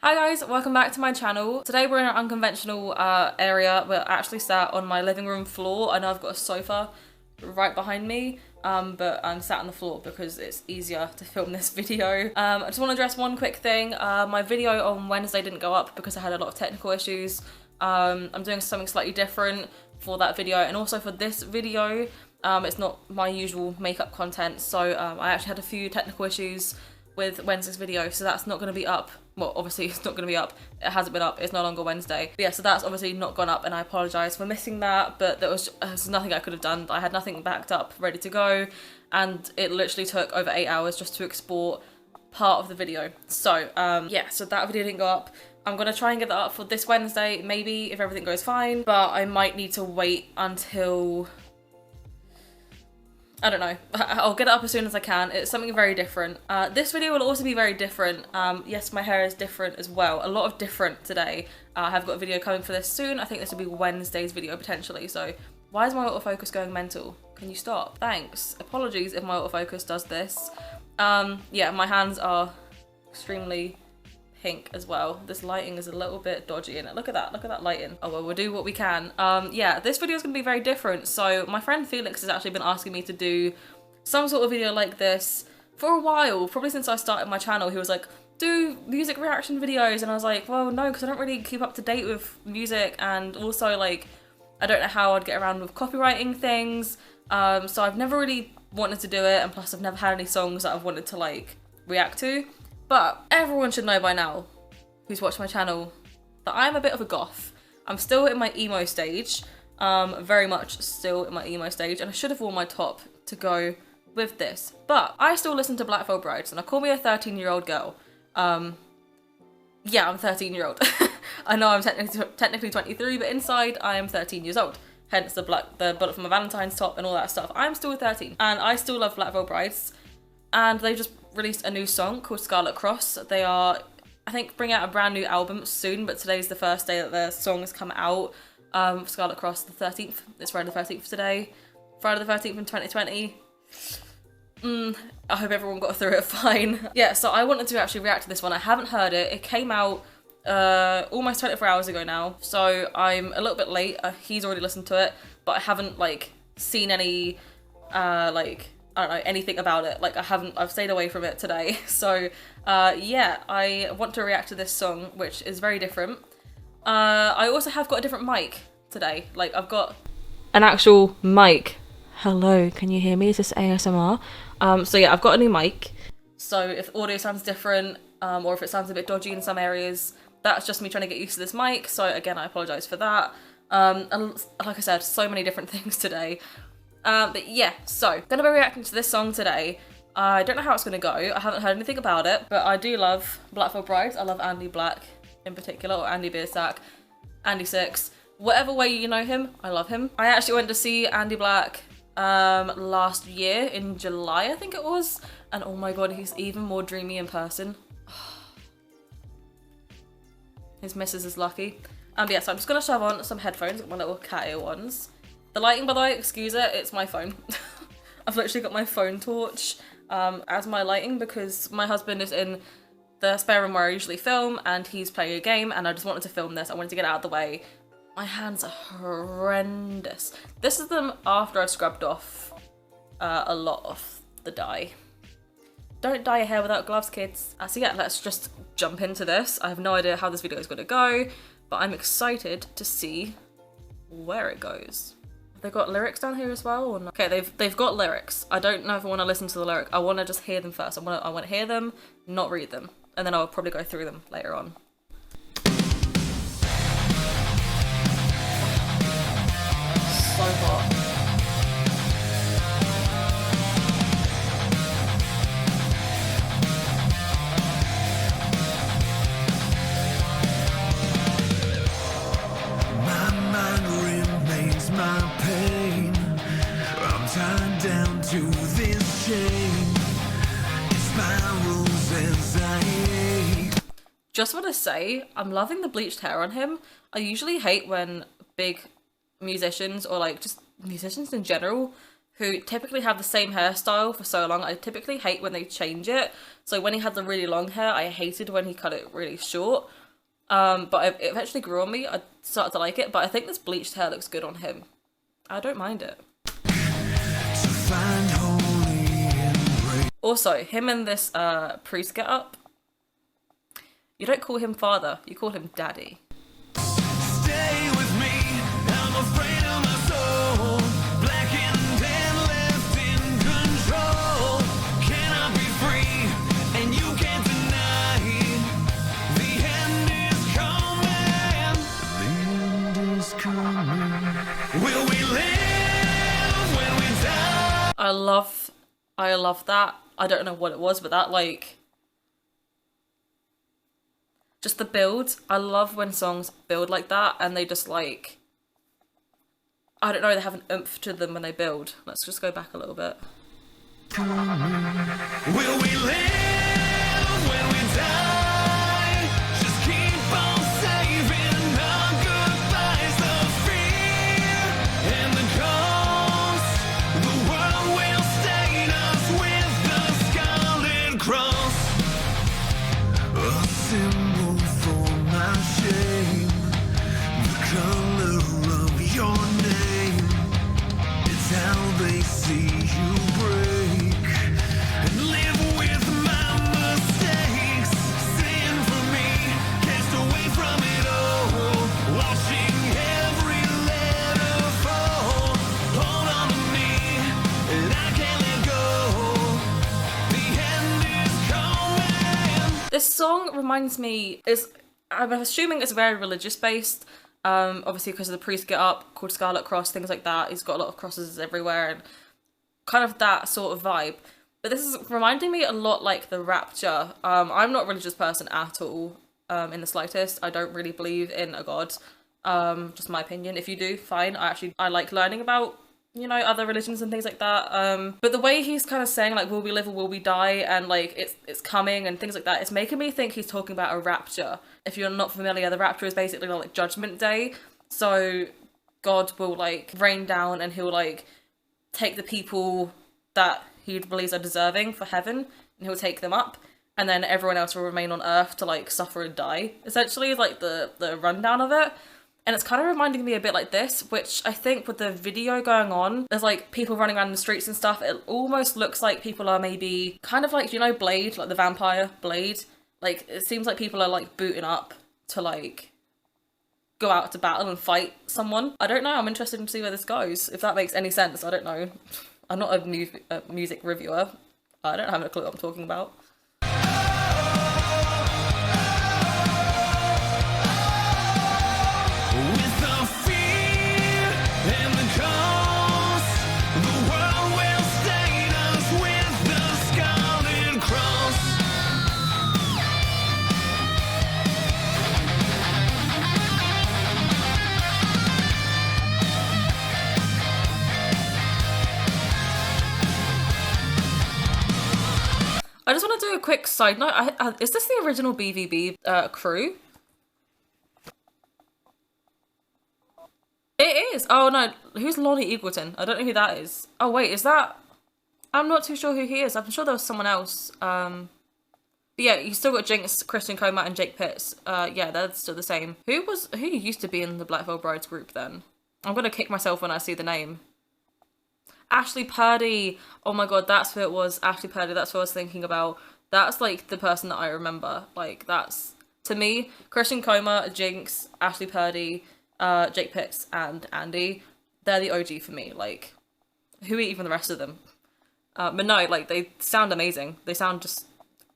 Hi guys, welcome back to my channel. Today we're in an unconventional area. We're actually sat on my living room floor. I know I've got a sofa right behind me, but I'm sat on the floor because it's easier to film this video. I just want to address one quick thing. My video on Wednesday didn't go up because I had a lot of technical issues. I'm doing something slightly different for that video, and also for this video, it's not my usual makeup content, so I actually had a few technical issues with Wednesday's video, so that's not going to be up. Well, obviously it's not going to be up. It hasn't been up. It's no longer Wednesday. But yeah, so that's obviously not gone up, and I apologise for missing that, but there's nothing I could have done. I had nothing backed up, ready to go, and it literally took over 8 hours just to export part of the video. So, yeah, so that video didn't go up. I'm going to try and get that up for this Wednesday, maybe, if everything goes fine, but I might need to wait until... I don't know. I'll get it up as soon as I can. It's something very different. This video will also be very different. Yes, my hair is different as well. A lot of different today. I have got a video coming for this soon. I think this will be Wednesday's video potentially. So why is my autofocus going mental? Can you stop? Thanks. Apologies if my autofocus does this. Yeah, my hands are extremely pink as well. This lighting is a little bit dodgy in it. Look at that lighting. Oh well, we'll do what we can. Yeah, this video is going to be very different. So my friend Felix has actually been asking me to do some sort of video like this for a while, probably since I started my channel. He was like, do music reaction videos, and I was like, well no, because I don't really keep up to date with music, and also like I don't know how I'd get around with copywriting things, so I've never really wanted to do it, and plus I've never had any songs that I've wanted to like react to. But everyone should know by now, who's watched my channel, that I'm a bit of a goth. I'm still in my emo stage, very much still in my emo stage, and I should have worn my top to go with this. But I still listen to Black Veil Brides, and I call me a 13-year-old girl. Yeah, I'm 13-year-old. I know I'm technically 23, but inside I am 13 years old. Hence the bullet for my Valentine's top and all that stuff. I'm still 13, and I still love Black Veil Brides. And they just released a new song called Scarlet. They are, I think, bringing out a brand new album soon, but today's the first day that their songs come out. Scarlet Cross, the 13th. It's Friday the 13th today. Friday the 13th in 2020. I hope everyone got through it fine. Yeah, so I wanted to actually react to this one. I haven't heard it. It came out almost 24 hours ago now, so I'm a little bit late. He's already listened to it, but I haven't, like, seen any, I don't know, anything about it. Like, I've stayed away from it today. So, yeah, I want to react to this song, which is very different. I also have got a different mic today. Like, I've got an actual mic. Hello, can you hear me? Is this ASMR? So yeah, I've got a new mic. So if audio sounds different, or if it sounds a bit dodgy in some areas, that's just me trying to get used to this mic. So again, I apologise for that. And like I said, so many different things today. But yeah, so gonna be reacting to this song today. I don't know how it's gonna go. I haven't heard anything about it, but I do love Black Veil Brides. I love Andy Black in particular, or Andy Biersack, Andy Six, whatever way you know him, I love him. I actually went to see Andy Black last year in July, I think it was, and oh my god, he's even more dreamy in person. His missus is lucky. Yeah, so I'm just gonna shove on some headphones, my little cat ear ones. The lighting, by the way, excuse it, it's my phone. I've literally got my phone torch as my lighting because my husband is in the spare room where I usually film, and he's playing a game, and I just wanted to film this. I wanted to get it out of the way. My hands are horrendous. This is them after I've scrubbed off a lot of the dye. Don't dye your hair without gloves, kids. So yeah, let's just jump into this. I have no idea how this video is going to go, but I'm excited to see where it goes. They got lyrics down here as well, or not? Okay, they've got lyrics. I don't know if I want to listen to the lyric. I want to just hear them first. I want to hear them, not read them, and then I'll probably go through them later on. So hot. To this chain, it spirals as I hate. Just want to say, I'm loving the bleached hair on him. I usually hate when big musicians, or like just musicians in general, who typically have the same hairstyle for so long. I typically hate when they change it. So when he had the really long hair, I hated when he cut it really short. But it eventually grew on me. I started to like it, but I think this bleached hair looks good on him. I don't mind it. Also, him in this priest get up, you don't call him father, you call him daddy. Stay with me, I'm afraid of my soul. Black and tan, left in control. Cannot be free, and you can't deny. The end is coming. The end is coming. Will we live when we die? I love that. I don't know what it was, but that, like, just the build. I love when songs build like that and they just, like, I don't know, they have an oomph to them when they build. Let's just go back a little bit. Will we live when we die? Just keep on saving our goodbyes. The fear and the cost. The world will stain us with the Scarlet Cross. A symbol for my shame. The color of your name. It's how they see you break and live with my mistakes. Sin for me, cast away from it all. Watching every letter fall. Hold on to me, and I can't let go. The end is coming. This song reminds me, I'm assuming it's very religious based. Obviously because of the priest get up, called Scarlet Cross, things like that. He's got a lot of crosses everywhere and kind of that sort of vibe. But this is reminding me a lot like the Rapture. I'm not a religious person at all, in the slightest. I don't really believe in a god. Just my opinion. If you do, fine. I like learning about, you know, other religions and things like that. But the way he's kind of saying, like, will we live or will we die, and like it's coming and things like that, it's making me think he's talking about a rapture. If you're not familiar, the rapture is basically like Judgment Day. So God will like rain down and he'll like take the people that he believes are deserving for heaven and he'll take them up, and then everyone else will remain on earth to like suffer and die. Essentially, like the rundown of it. And it's kind of reminding me a bit like this, which I think with the video going on, there's like people running around the streets and stuff. It almost looks like people are maybe kind of like, you know, Blade, like the vampire Blade. Like, it seems like people are like booting up to like go out to battle and fight someone. I don't know. I'm interested to see where this goes. If that makes any sense, I don't know. I'm not a music reviewer. I don't have a clue what I'm talking about. With the fear and the cost, the world will stain us with the Scarlet Cross. I just want to do a quick side note. Is this the original BVB crew? It is. Oh no, who's Lonnie Eagleton? I don't know who that is. Oh wait, is that? I'm not too sure who he is. I'm sure there was someone else. But yeah, you still got Jinx, Christian Comat, and Jake Pitts. Yeah, they're still the same. Who used to be in the Black Veil Brides group then? I'm gonna kick myself when I see the name. Ashley Purdy. Oh my god, that's who it was. Ashley Purdy. That's what I was thinking about. That's like the person that I remember. Like, that's, to me, Christian Comat, Jinx, Ashley Purdy, Jake Pitts, and Andy. They're the OG for me. Like, who are even the rest of them? But no, like, they sound amazing. They sound just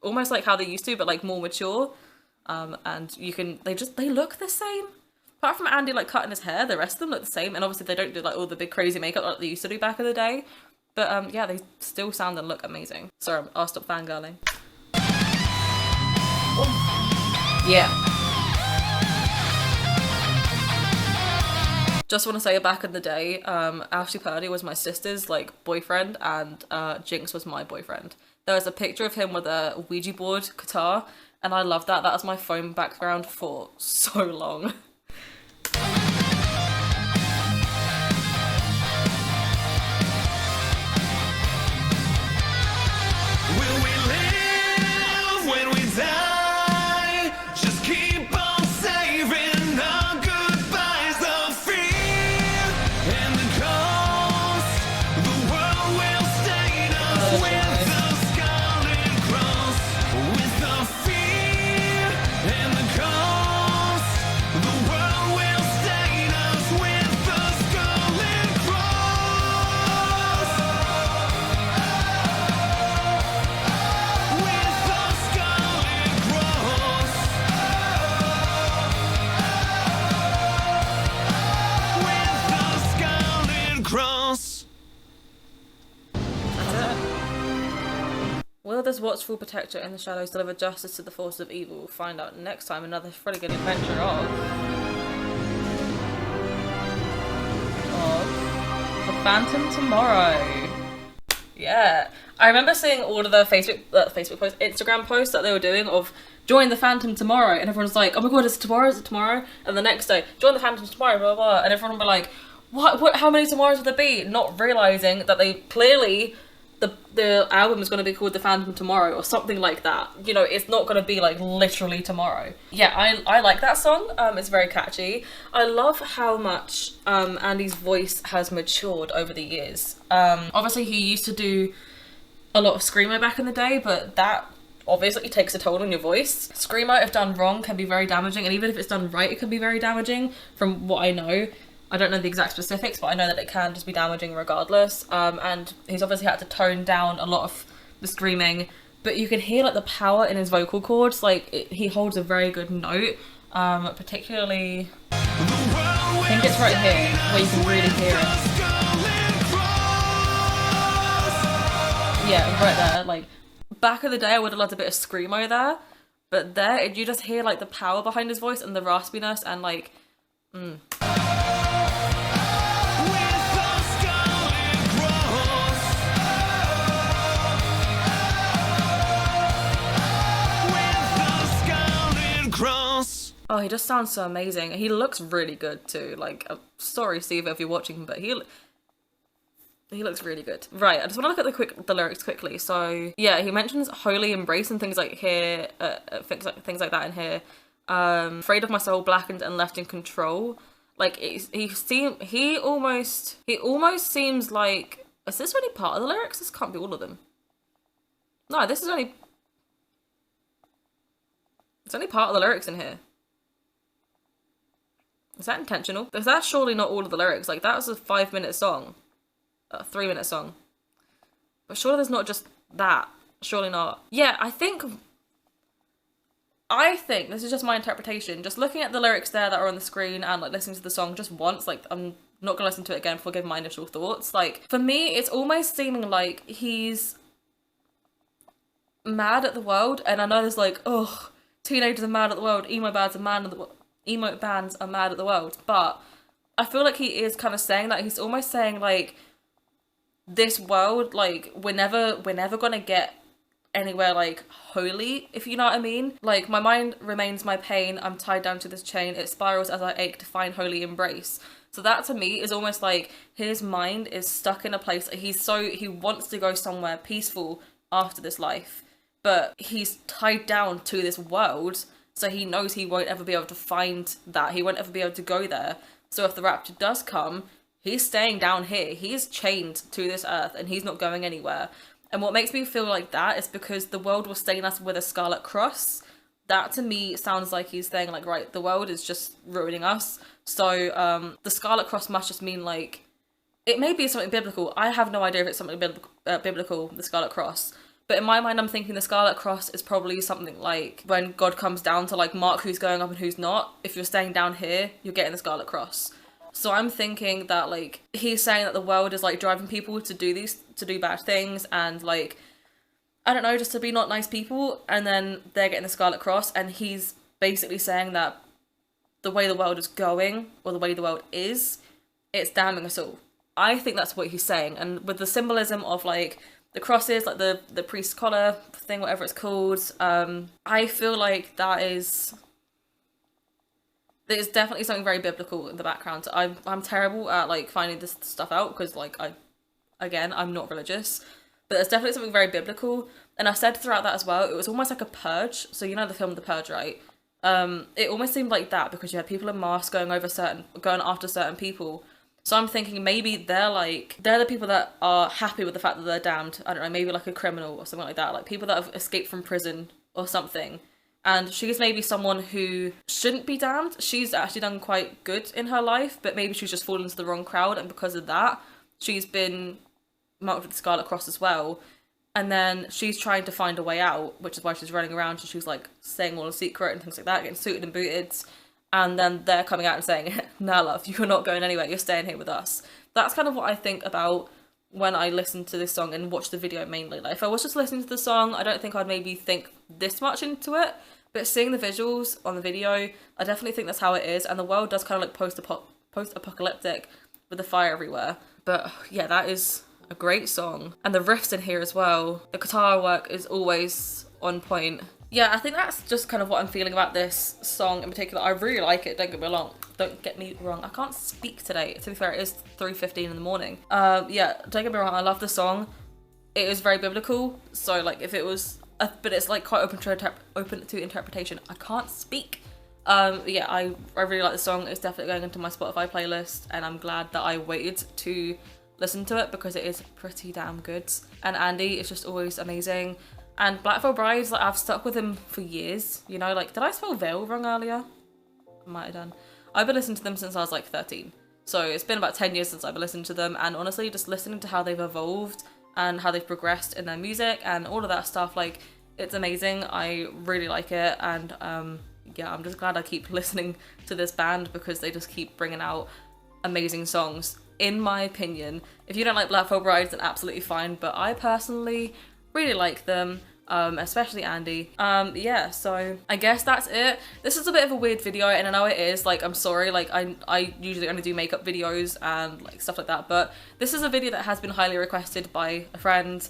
almost like how they used to, but like more mature. And they look the same. Apart from Andy like cutting his hair, the rest of them look the same. And obviously they don't do like all the big crazy makeup like they used to do back in the day. But yeah, they still sound and look amazing. Sorry, I'll stop fangirling. Yeah. Just want to say, back in the day, Ashley Purdy was my sister's like boyfriend, and Jinx was my boyfriend. There was a picture of him with a Ouija board guitar, and I loved that. That was my phone background for so long. does watchful protector in the shadows deliver justice to the forces of evil? We'll find out next time. Another pretty good adventure of The Phantom Tomorrow. Yeah, I remember seeing all of the Facebook posts, Instagram posts that they were doing of join the Phantom tomorrow, and everyone's like, oh my god, is it tomorrow? Is it tomorrow? And the next day, join the Phantom tomorrow, blah blah blah, and everyone would be like, what? How many tomorrows would there be? Not realizing that they clearly the album is going to be called The Phantom Tomorrow or something like that. You know, it's not going to be like literally tomorrow. Yeah, I like that song. It's very catchy. I love how much Andy's voice has matured over the years. Obviously he used to do a lot of screamo back in the day, but that obviously takes a toll on your voice. Screamo, if done wrong, can be very damaging, and even if it's done right, it can be very damaging from what I know. I don't know the exact specifics, but I know that it can just be damaging regardless. And he's obviously had to tone down a lot of the screaming, but you can hear like the power in his vocal cords. Like he holds a very good note, particularly I think it's right here where you can really hear it. Yeah, right there. Like back in the day, I would have loved a bit of screamo there, but there you just hear like the power behind his voice and the raspiness and like. Oh, he just sounds so amazing. He looks really good too. Like, sorry, Steve, if you're watching, but he looks really good. Right, I just want to look at the lyrics quickly. So yeah, he mentions holy embrace and things like here, things like that in here. Afraid of my soul, blackened and left in control. Like he almost seems like, is this only part of the lyrics? This can't be all of them. No, it's only part of the lyrics in here. Is that intentional? Because that's surely not all of the lyrics. Like, that was a 5-minute song. A 3-minute song. But surely there's not just that. Surely not. Yeah, I think, this is just my interpretation, just looking at the lyrics there that are on the screen and, like, listening to the song just once, like, I'm not gonna listen to it again before giving my initial thoughts. Like, for me, it's almost seeming like he's mad at the world, and I know there's like, ugh, teenagers are mad at the world, emo bands are mad at the world, but I feel like he is kind of saying that. He's almost saying like, this world, like, we're never gonna get anywhere like holy, if you know what I mean. Like, my mind remains my pain, I'm tied down to this chain, it spirals as I ache to find holy embrace. So that to me is almost like his mind is stuck in a place, he wants to go somewhere peaceful after this life, but he's tied down to this world, so he knows he won't ever be able to find that. He won't ever be able to go there. So if the rapture does come, he's staying down here. He's chained to this earth and he's not going anywhere. And what makes me feel like that is because the world will stain us with a scarlet cross. That to me sounds like he's saying like, right, the world is just ruining us. So the scarlet cross must just mean like, it may be something biblical. I have no idea if it's something biblical, the scarlet cross. But in my mind, I'm thinking the Scarlet Cross is probably something like when God comes down to like mark who's going up and who's not. If you're staying down here, you're getting the Scarlet Cross. So I'm thinking that like he's saying that the world is like driving people to do bad things and like, I don't know, just to be not nice people, and then they're getting the Scarlet Cross, and he's basically saying that the way the world is going, or the way the world is, it's damning us all. I think that's what he's saying, and with the symbolism of like the crosses, like the priest's collar thing, whatever it's called, I feel like there's definitely something very biblical in the background. I'm terrible at like finding this stuff out because like I'm not religious, but there's definitely something very biblical. And I said throughout that as well, it was almost like a purge. So you know the film The Purge, right? It almost seemed like that because you had people in masks going after certain people. So I'm thinking maybe they're the people that are happy with the fact that they're damned. I don't know, maybe like a criminal or something like that. Like people that have escaped from prison or something. And she's maybe someone who shouldn't be damned. She's actually done quite good in her life, but maybe she's just fallen into the wrong crowd. And because of that, she's been marked with the Scarlet Cross as well. And then she's trying to find a way out, which is why she's running around. And she's like saying all in secret and things like that, getting suited and booted. And then they're coming out and saying, nah, love, you're not going anywhere, you're staying here with us. That's kind of what I think about when I listen to this song and watch the video mainly. Like, if I was just listening to the song, I don't think I'd maybe think this much into it, but seeing the visuals on the video, I definitely think that's how it is, and the world does kind of look post-apocalyptic with the fire everywhere. But yeah, that is a great song. And the riffs in here as well, the guitar work is always on point. Yeah, I think that's just kind of what I'm feeling about this song in particular. I really like it, don't get me wrong. I can't speak today. To be fair, it is 3:15 in the morning. Yeah, don't get me wrong, I love the song. It is very biblical, so like if it was, but it's like quite open to interpretation. I can't speak. Yeah, I really like the song. It's definitely going into my Spotify playlist, and I'm glad that I waited to listen to it because it is pretty damn good. And Andy is just always amazing. And Black Veil Brides, like, I've stuck with him for years, you know, like, did I spell veil wrong earlier? I might have done. I've been listening to them since I was like 13. So it's been about 10 years since I've listened to them, and honestly, just listening to how they've evolved and how they've progressed in their music and all of that stuff, like, it's amazing. I really like it, and yeah, I'm just glad I keep listening to this band because they just keep bringing out amazing songs, in my opinion. If you don't like Black Veil Brides, then absolutely fine, but I personally really like them, especially Andy. Yeah, so I guess that's it. This is a bit of a weird video, and I know it is, like, I'm sorry, like, I usually only do makeup videos and like stuff like that, but this is a video that has been highly requested by a friend.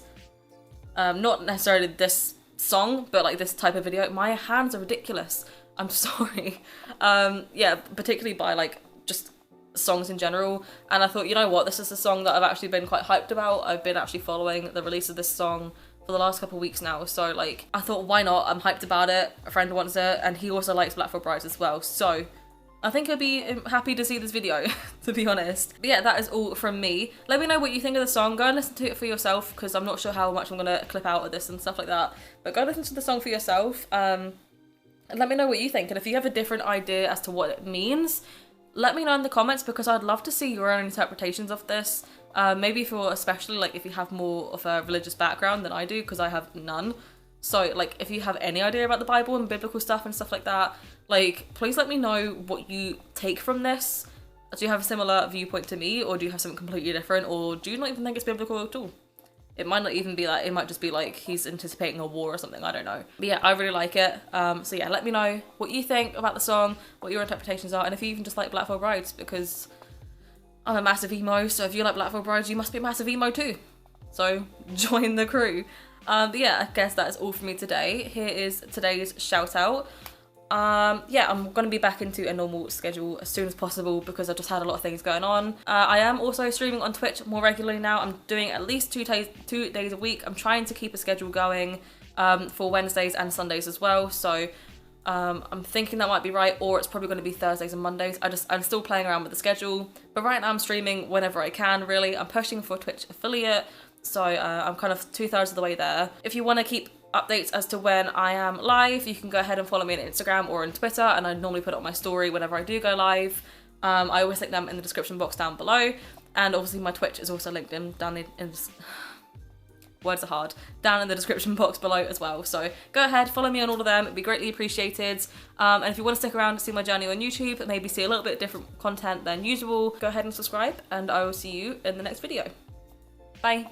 Not necessarily this song, but like this type of video. My hands are ridiculous, I'm sorry. Yeah, particularly by like just songs in general, and I thought, you know what, this is a song that I've actually been quite hyped about. I've been actually following the release of this song for the last couple of weeks now, so like I thought, why not? I'm hyped about it. A friend wants it, and he also likes Black Veil Brides as well, so I think he'll be happy to see this video, to be honest. But yeah, that is all from me. Let me know what you think of the song. Go and listen to it for yourself, because I'm not sure how much I'm gonna clip out of this and stuff like that, but go listen to the song for yourself, and let me know what you think. And if you have a different idea as to what it means, let me know in the comments, because I'd love to see your own interpretations of this. Maybe if you're, especially like if you have more of a religious background than I do, because I have none. So like if you have any idea about the Bible and biblical stuff and stuff like that, like please let me know what you take from this. Do you have a similar viewpoint to me, or do you have something completely different, or do you not even think it's biblical at all? It might not even be that, it might just be like he's anticipating a war or something, I don't know. But yeah, I really like it. So yeah, let me know what you think about the song, what your interpretations are, and if you even just like Black Veil Brides, because I'm a massive emo, so if you like Black Veil Brides, you must be a massive emo too. So join the crew. But yeah, I guess that is all for me today. Here is today's shout out. Yeah, I'm gonna be back into a normal schedule as soon as possible because I've just had a lot of things going on. I am also streaming on Twitch more regularly now. I'm doing at least two days a week. I'm trying to keep a schedule going for Wednesdays and Sundays as well. So I'm thinking that might be right, or it's probably going to be Thursdays and Mondays. I'm still playing around with the schedule, but right now I'm streaming whenever I can, really. I'm pushing for a Twitch affiliate, so I'm kind of 2/3 of the way there. If you want to keep updates as to when I am live, you can go ahead and follow me on Instagram or on Twitter, and I normally put it on my story whenever I do go live. I always link them in the description box down below, and obviously my Twitch is also linked down in words are hard, down in the description box below as well. So go ahead, follow me on all of them, it'd be greatly appreciated. And if you want to stick around to see my journey on YouTube and maybe see a little bit different content than usual, go ahead and subscribe, and I will see you in the next video. Bye.